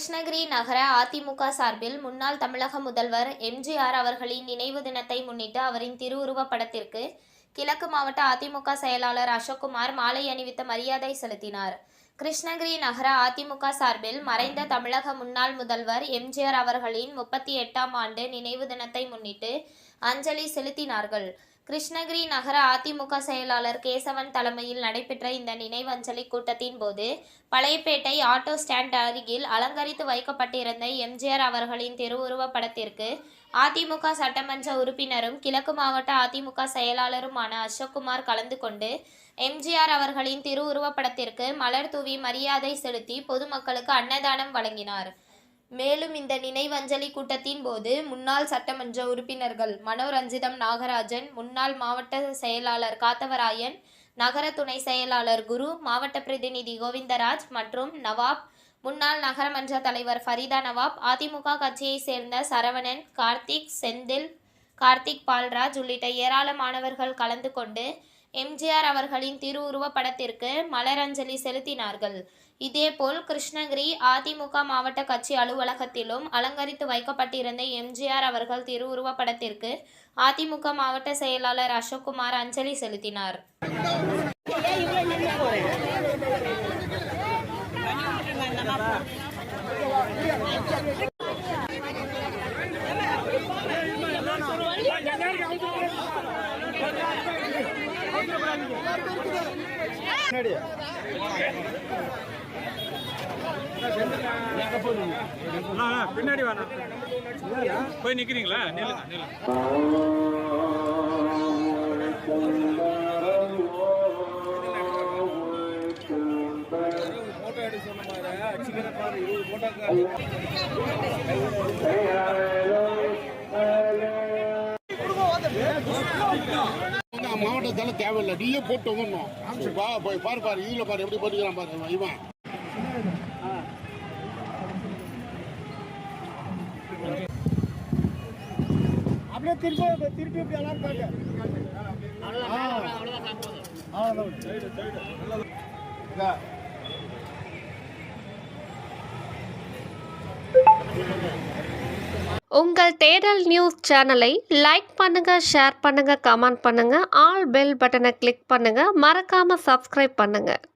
கிருஷ்ணகிரி நகர அதிமுக சார்பில் முன்னாள் தமிழக முதல்வர் எம்ஜிஆர் அவர்களின் நினைவு தினத்தை முன்னிட்டு அவரின் திருவுருவப் படத்திற்கு கிழக்கு மாவட்ட அதிமுக செயலாளர் அசோக்குமார் மாலை அணிவித்து மரியாதை செலுத்தினார். கிருஷ்ணகிரி நகர அதிமுக சார்பில் மறைந்த தமிழக முன்னாள் முதல்வர் எம்ஜிஆர் அவர்களின் 38ஆம் ஆண்டு நினைவு தினத்தை முன்னிட்டு அஞ்சலி செலுத்தினார்கள். கிருஷ்ணகிரி நகர அதிமுக செயலாளர் கேசவன் தலைமையில் நடைபெற்ற இந்த நினைவஞ்சலி கூட்டத்தின் போது பழையப்பேட்டை ஆட்டோ ஸ்டாண்ட் அருகில் அலங்கரித்து வைக்கப்பட்டிருந்த எம்ஜிஆர் அவர்களின் திருவுருவப் படத்திற்கு அதிமுக சட்டமன்ற உறுப்பினரும் கிழக்கு மாவட்ட அதிமுக செயலாளருமான அசோக்குமார் கலந்து கொண்டு எம்ஜிஆர் அவர்களின் திருவுருவப் படத்திற்கு மலர் தூவி மரியாதை செலுத்தி பொதுமக்களுக்கு அன்னதானம் வழங்கினார். மேலும் இந்த நினைவஞ்சலி கூட்டத்தின் போது முன்னாள் சட்டமன்ற உறுப்பினர்கள் மனோரஞ்சிதம் நாகராஜன், முன்னாள் மாவட்ட செயலாளர் காத்தவராயன், நகர துணை செயலாளர் குரு, மாவட்ட பிரதிநிதி கோவிந்தராஜ் மற்றும் நவாப், முன்னாள் நகரமன்ற தலைவர் ஃபரிதா நவாப், அதிமுக கட்சியை சேர்ந்த சரவணன், கார்த்திக், செந்தில், கார்த்திக் பால்ராஜ் உள்ளிட்ட ஏராளமானவர்கள் கலந்து கொண்டு எம்ஜிஆர் அவர்களின் திருவுருவப் படத்திற்கு மலரஞ்சலி செலுத்தினார்கள். இதேபோல் கிருஷ்ணகிரி அதிமுக மாவட்ட கட்சி அலுவலகத்திலும் அலங்கரித்து வைக்கப்பட்டிருந்த எம்ஜிஆர் அவர்கள் திருவுருவப் படத்திற்கு அதிமுக மாவட்ட செயலாளர் அசோக்குமார் அஞ்சலி செலுத்தினார். பின்னாடி வாங்க போய் நிக்கிறீங்களா? மாவட்டத்தால தேவையில்லை, நீயே போட்டு வந்துடணும். போய் பாரு இதுல பாரு எப்படி போட்டுக்கிறான் பாரு இவன். அப்படியே திருப்பி எல்லாரும் பாருங்க. உங்கள் தேடல் நியூஸ் சேனலை லைக் பண்ணுங்க, ஷேர் பண்ணுங்க, கமெண்ட் பண்ணுங்க, ஆல் பெல் பட்டனை கிளிக் பண்ணுங்க, மறக்காம சப்ஸ்கிரைப் பண்ணுங்க.